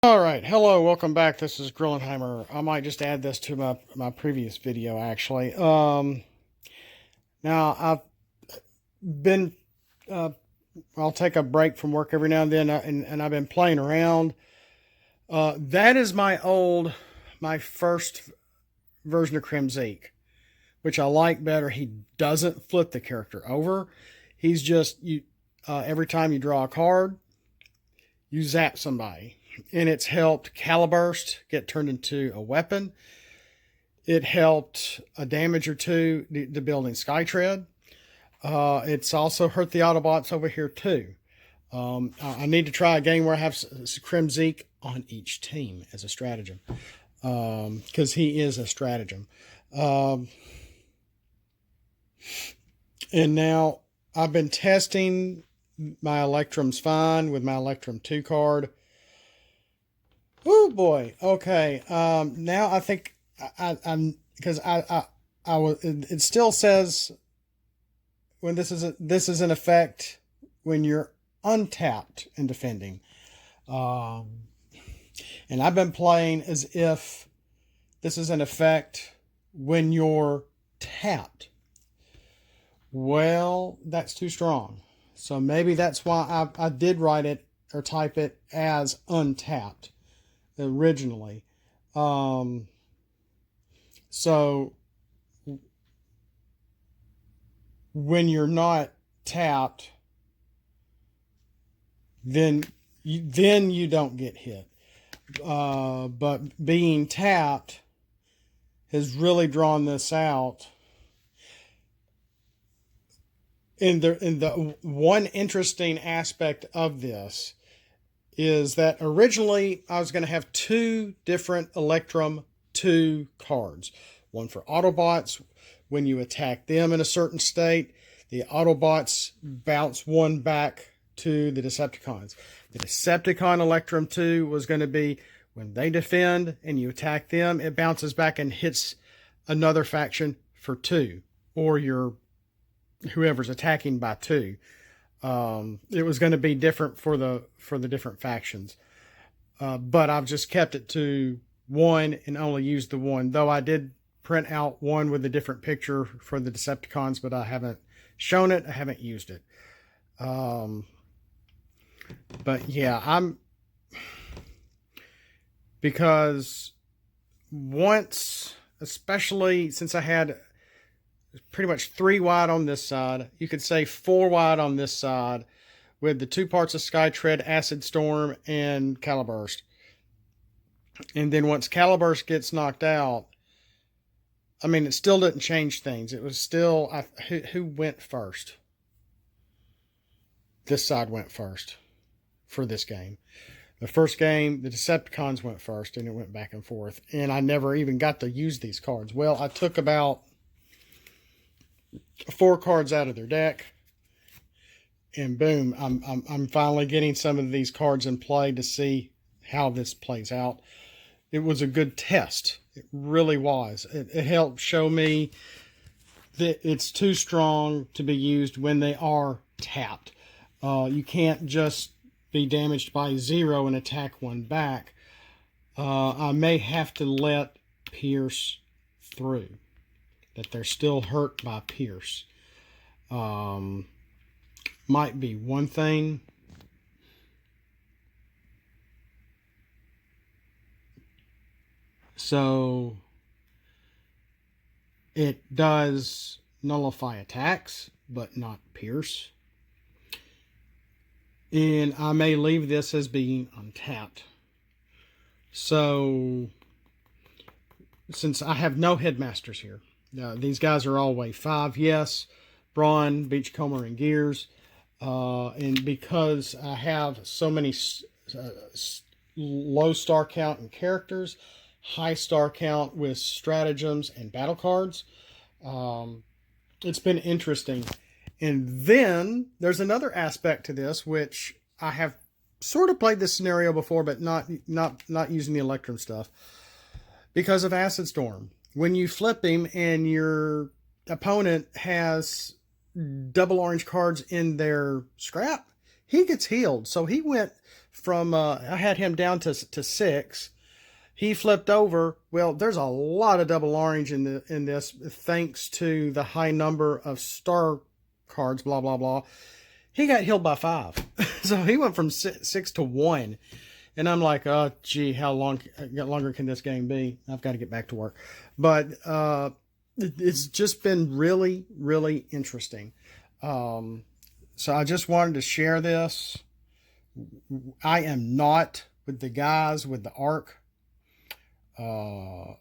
All right, hello, welcome back. This is Grillenheimer. I might just add this to my previous video, actually. Now I've been, I'll take a break from work every now and then, and I've been playing around. That is my first version of creme, which I like better. He doesn't flip the character over. He's just every time you draw a card, you zap somebody. And it's helped Caliburst get turned into a weapon. It helped a damage or two the building Skytread. It's also hurt the Autobots over here too. I need to try a game where I have creme Zeke on each team as a stratagem. Because he is a stratagem. And now I've been testing my Electrum's fine with my Electrum 2 card. Oh boy. Okay. Now I think I'm because I was. It still says when this is in effect when you're untapped and defending. And I've been playing as if this is in effect when you're tapped. Well, that's too strong. So maybe that's why I did write it or type it as untapped originally. So when you're not tapped, then you don't get hit. But being tapped has really drawn this out. And the one interesting aspect of this is that originally I was going to have two different Electrum 2 cards. One for Autobots. When you attack them in a certain state, the Autobots bounce one back to the Decepticons. The Decepticon Electrum 2 was going to be when they defend and you attack them, it bounces back and hits another faction for 2, or your whoever's attacking by 2. It was going to be different for the different factions, but I've just kept it to 1 and only used the 1. Though I did print out 1 with a different picture for the Decepticons, but I haven't shown it. I haven't used it. But yeah, because once, especially since I had pretty much 3 wide on this side. You could say 4 wide on this side with the 2 parts of Skytread, Acid Storm, and Caliburst. And then once Caliburst gets knocked out, I mean, it still didn't change things. It was still, who went first? This side went first for this game. The first game, the Decepticons went first, and it went back and forth. And I never even got to use these cards. Well, I took about 4 cards out of their deck, and boom, I'm finally getting some of these cards in play to see how this plays out. It was a good test. It really was. It helped show me that it's too strong to be used when they are tapped. You can't just be damaged by 0 and attack 1 back. I may have to let Pierce through. That they're still hurt by Pierce. Might be one thing. So it does nullify attacks, but not Pierce. And I may leave this as being untapped. So since I have no headmasters here, these guys are all wave 5, yes. Brawn, Beachcomber, and Gears. And because I have so many low star count in characters, high star count with stratagems and battle cards, it's been interesting. And then there's another aspect to this, which I have sort of played this scenario before, but not using the Electrum stuff because of Acid Storm. When you flip him and your opponent has double orange cards in their scrap, he gets healed. So he went from I had him down to 6. He flipped over. Well, there's a lot of double orange in this, thanks to the high number of star cards. Blah blah blah. He got healed by 5, so he went from 6 to 1. And I'm like, oh, gee, how longer can this game be? I've got to get back to work. But it's just been really, really interesting. So I just wanted to share this. I am not with the guys with the ARC. I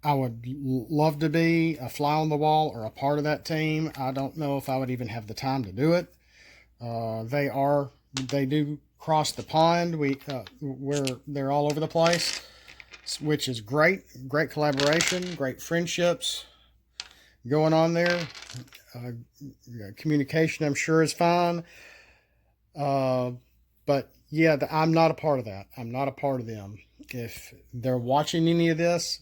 would love to be a fly on the wall or a part of that team. I don't know if I would even have the time to do it. They do cross the pond. Where they're all over the place, which is great. Great collaboration, great friendships going on there. Communication, I'm sure, is fine. But yeah, I'm not a part of that. I'm not a part of them. If they're watching any of this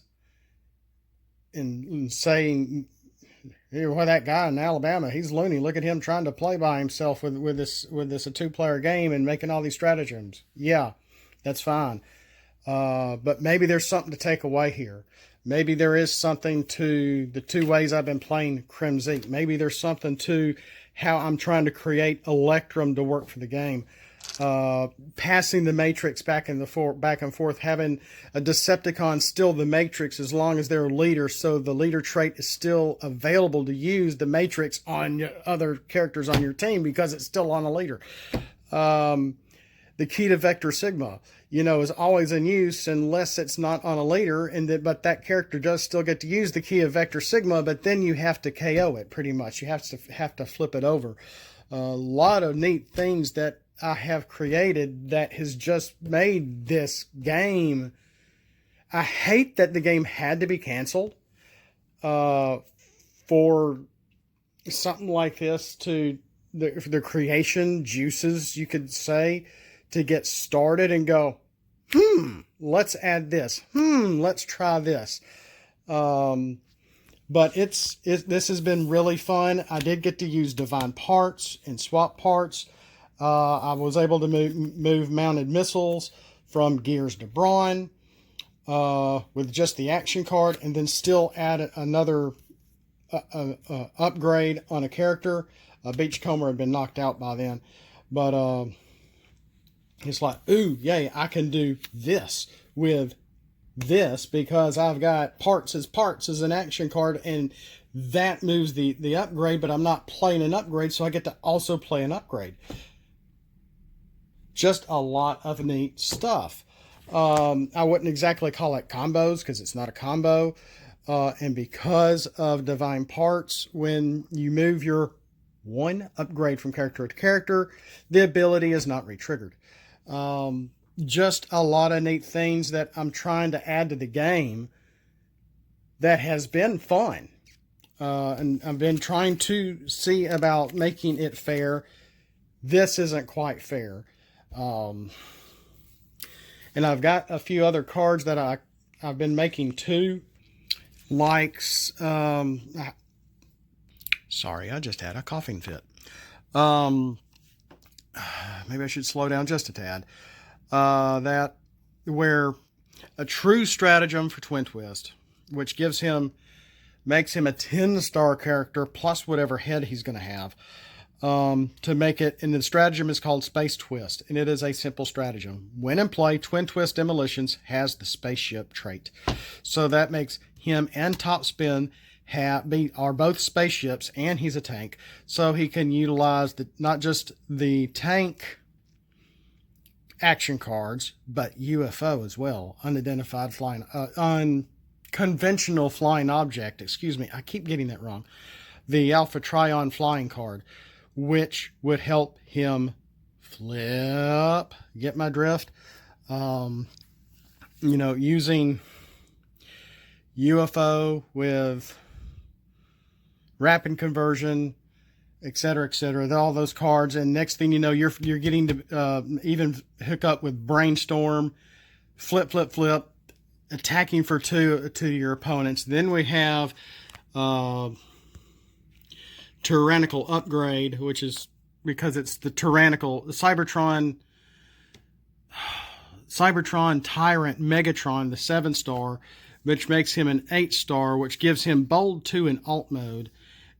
and saying, well, that guy in Alabama, he's loony. Look at him trying to play by himself with this a 2-player game and making all these stratagems. Yeah, that's fine. But maybe there's something to take away here. Maybe there is something to the 2 ways I've been playing creme zeke. Maybe there's something to how I'm trying to create Electrum to work for the game. Passing the matrix back and forth, having a decepticon still the matrix as long as they're a leader, so the leader trait is still available to use the matrix on other characters on your team because it's still on a leader. The key to Vector Sigma, is always in use unless it's not on a leader, but that character does still get to use the key of Vector Sigma, but then you have to KO it pretty much. You have to flip it over. A lot of neat things that I have created that has just made this game. I hate that the game had to be canceled for something like this to the creation juices, you could say, to get started and go, let's add this. Let's try this. But this has been really fun. I did get to use divine parts and swap parts. I was able to move mounted missiles from gears to brawn with just the action card, and then still add another upgrade on a character. Beachcomber had been knocked out by then, but it's like, ooh, yay, I can do this with this because I've got parts as an action card, and that moves the upgrade, but I'm not playing an upgrade, so I get to also play an upgrade. Just a lot of neat stuff. I wouldn't exactly call it combos because it's not a combo. And because of divine parts, when you move your one upgrade from character to character, the ability is not re-triggered. Just a lot of neat things that I'm trying to add to the game that has been fun. And I've been trying to see about making it fair. This isn't quite fair. And I've got a few other cards that I've been making too. Like, sorry, I just had a coughing fit. Maybe I should slow down just a tad. That where a true stratagem for Twin Twist, which makes him a 10-star character plus whatever head he's going to have. To make it, and the stratagem is called Space Twist, and it is a simple stratagem. When in play, Twin Twist Demolitions has the spaceship trait, so that makes him and Top Spin are both spaceships, and he's a tank, so he can utilize not just the tank action cards, but UFO as well, unidentified flying, unconventional flying object. Excuse me, I keep getting that wrong. The Alpha Trion flying card, which would help him flip. Get my drift? Using UFO with rapid conversion, etc., all those cards, and next thing you know, you're getting to even hook up with brainstorm, flip, attacking for 2 to your opponents. Then we have tyrannical upgrade, which is because it's the tyrannical Cybertron. Cybertron Tyrant Megatron, the 7-star, which makes him an 8-star, which gives him bold 2 in alt mode.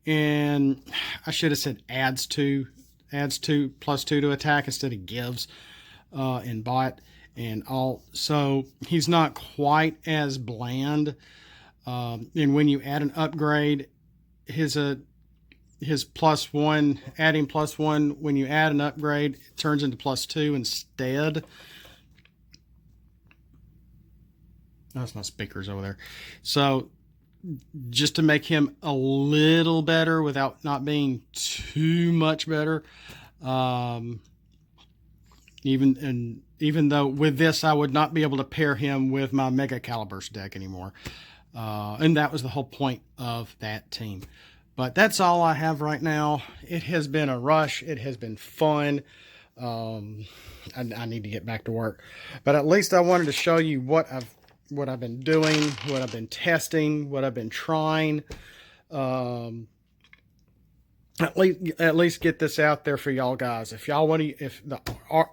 And I should have said adds 2 plus 2 to attack instead of gives in bot and alt. So he's not quite as bland. And when you add an upgrade, his +1, adding +1, when you add an upgrade, it turns into +2 instead. That's my speakers over there. So just to make him a little better without not being too much better. Even though with this, I would not be able to pair him with my Mega Caliburst deck anymore. And that was the whole point of that team. But that's all I have right now. It has been a rush. It has been fun. I need to get back to work. But at least I wanted to show you what I've been doing, what I've been testing, what I've been trying. At least get this out there for y'all guys. If y'all want to,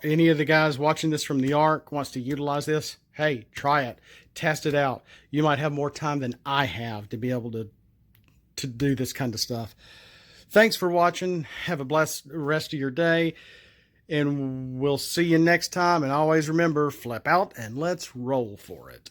any of the guys watching this from the Ark wants to utilize this, hey, try it, test it out. You might have more time than I have to be able to do this kind of stuff. Thanks for watching. Have a blessed rest of your day, and we'll see you next time. And always remember, flip out and let's roll for it.